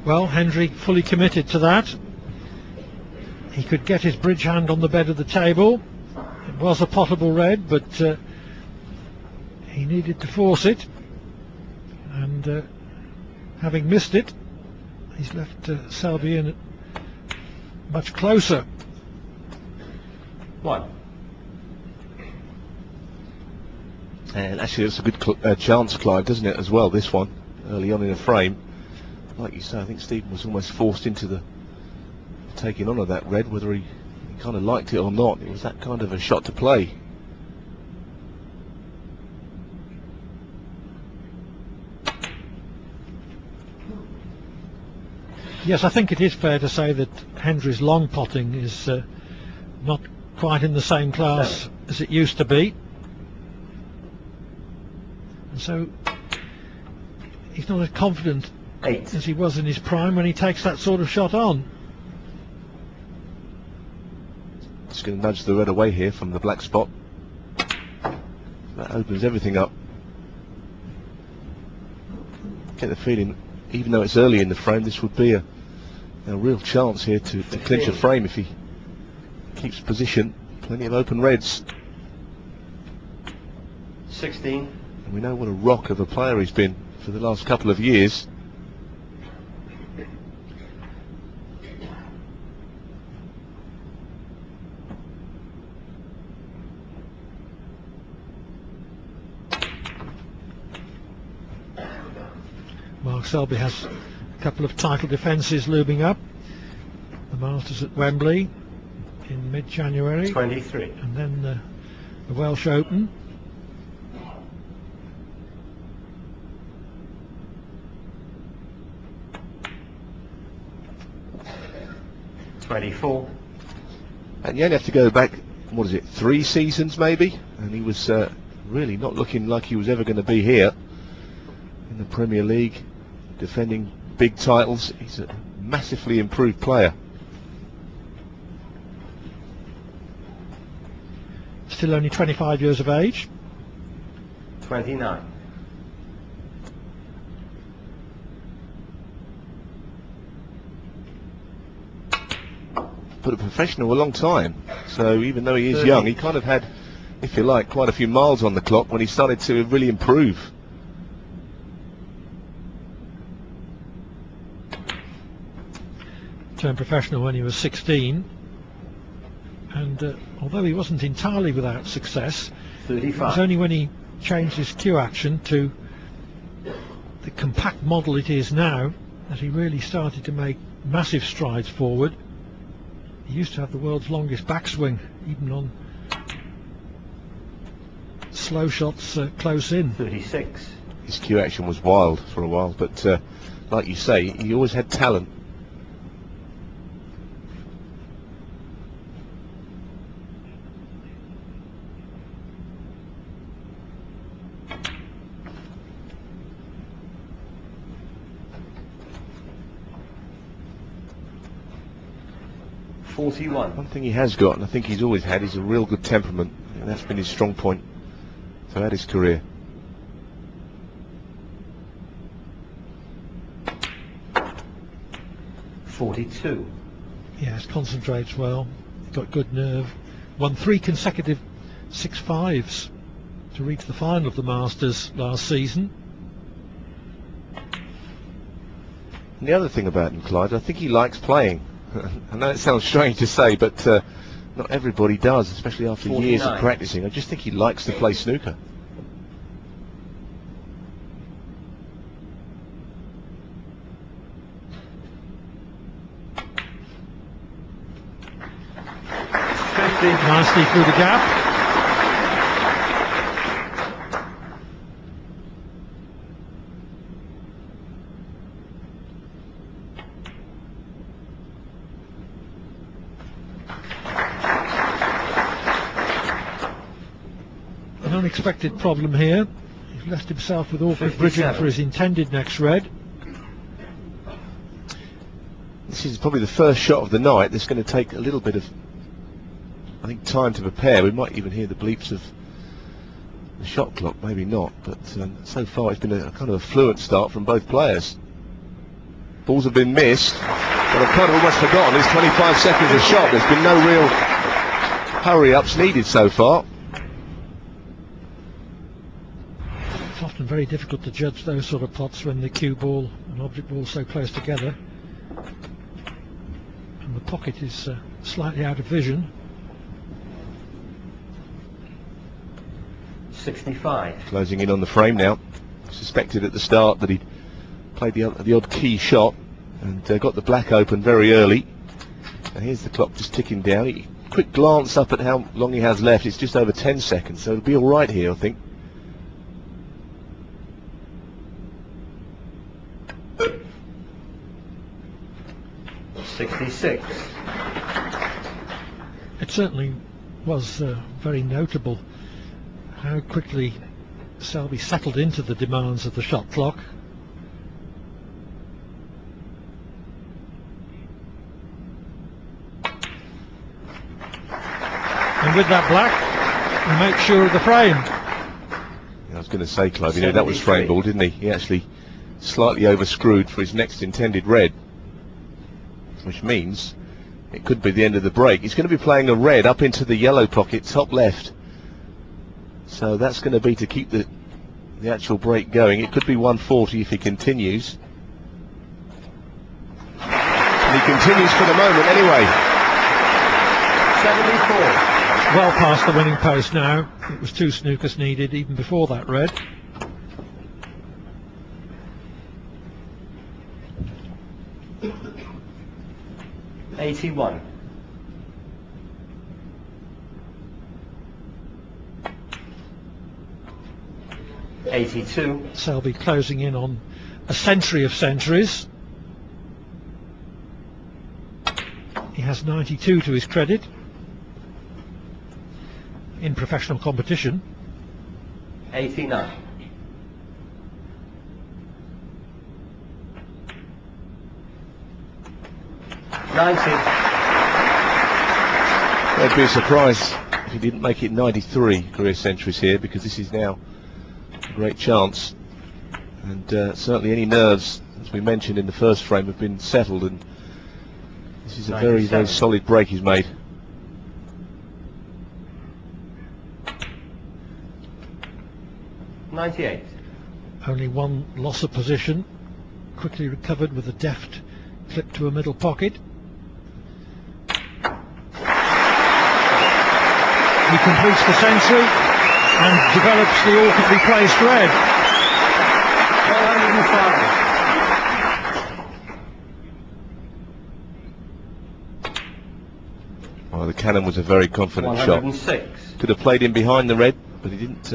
Well, Hendry fully committed to that. He could get his bridge hand on the bed of the table. It was a potable red, but he needed to force it, and having missed it, he's left Selby in much closer. One. And actually it's a good chance, Clyde, doesn't it, as well, this one, early on in the frame. Like you say, I think Stephen was almost forced into the taking on of that red, whether he kind of liked it or not. It was that kind of a shot to play. Yes, I think it is fair to say that Hendry's long potting is not quite in the same class as it used to be. And so he's not as confident as he was in his prime when he takes that sort of shot on. Just going to nudge the red away here from the black spot. That opens everything up. Get the feeling, even though it's early in the frame, this would be a real chance here to clinch a frame if he keeps position. Plenty of open reds. 16. And we know what a rock of a player he's been for the last couple of years. Mark Selby has a couple of title defences looming up. The Masters at Wembley in mid-January. 23. And then the Welsh Open. .24. And you only have to go back, what is it, 3 seasons maybe? And he was really not looking like he was ever going to be here in the Premier League, defending big titles. He's a massively improved player. Still only 25 years of age. 29. But a professional a long time, so even though he is young, he kind of had, if you like, quite a few miles on the clock when he started to really improve. Turned professional when he was 16, and although he wasn't entirely without success, 35. it was only when he changed his cue action to the compact model it is now that he really started to make massive strides forward. He used to have the world's longest backswing, even on slow shots close in. 36. His cue action was wild for a while, but like you say, he always had talent. One thing he has got, and I think he's always had, is a real good temperament, and that's been his strong point throughout his career. .42. Yes, concentrates well, got good nerve. Won 3 consecutive 6-5s to reach the final of the Masters last season. And the other thing about him, Clyde, I think he likes playing. I know it sounds strange to say, but not everybody does, especially after 49. years of practicing. I just think he likes to play snooker. Nicely through the gap. Unexpected problem here. He's left himself with awkward bridging for his intended next red. This is probably the first shot of the night. That's going to take a little bit of, I think, time to prepare. We might even hear the bleeps of the shot clock, maybe not, but so far it's been a kind of a fluent start from both players. Balls have been missed, but I've kind of almost forgotten it's 25 seconds a shot. There's been no real hurry-ups needed so far. It's often very difficult to judge those sort of pots when the cue ball and object ball are so close together. And the pocket is slightly out of vision. 65. Closing in on the frame now. Suspected at the start that he'd played the odd key shot and got the black open very early. And here's the clock just ticking down. Quick glance up at how long he has left. It's just over 10 seconds, so it'll be all right here, I think. $66. It certainly was very notable how quickly Selby settled into the demands of the shot clock. And with that black, he makes sure of the frame. I was going to say, Clive, you know, that was frame ball, didn't he? He actually slightly overscrewed for his next intended red, which means it could be the end of the break. He's going to be playing a red up into the yellow pocket, top left. So that's going to be to keep the actual break going. It could be 140 if he continues. And he continues for the moment anyway. 74. Well past the winning post now. It was 2 snookers needed even before that red. $81. $82. Selby closing in on a century of centuries. He has 92 to his credit in professional competition. 89. It'd be a surprise if he didn't make it 93 career centuries here, because this is now a great chance. And certainly any nerves, as we mentioned in the first frame, have been settled, and this is a very, very solid break he's made. $98. Only one loss of position, quickly recovered with a deft clip to a middle pocket. He completes the century and develops the awkwardly placed red. 105. Well, the cannon was a very confident shot. 106. Could have played in behind the red, but he didn't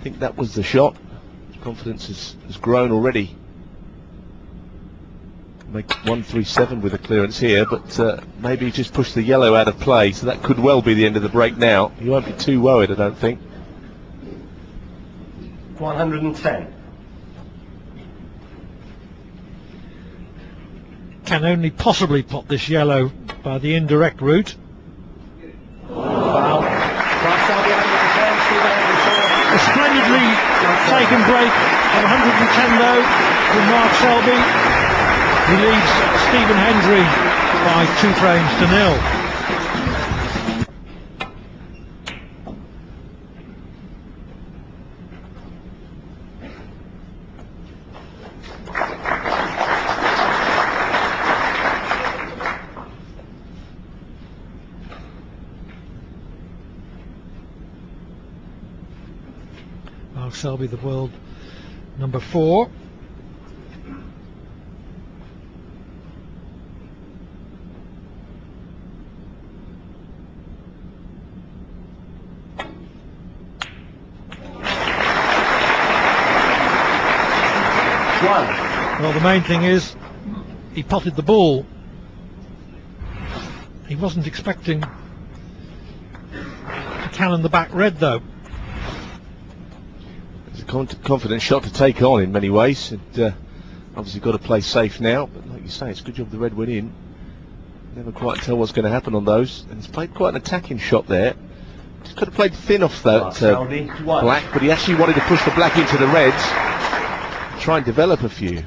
think that was the shot. His confidence has grown already. Make 137 with a clearance here, but maybe just push the yellow out of play, so that could well be the end of the break now. He won't be too worried, I don't think. 110. Can only possibly pot this yellow by the indirect route. Wow. A splendidly taken break of 110 though from Mark Selby. He leads Stephen Hendry by 2 frames to 0. Mark Selby, the world number 4. Well, the main thing is he potted the ball. He wasn't expecting to cannon the back red though. It's a confident shot to take on in many ways, and obviously got to play safe now, but like you say, it's a good job the red went in. Never quite tell what's going to happen on those, and he's played quite an attacking shot there. Just could have played thin off that black, but he actually wanted to push the black into the reds, try and develop a few.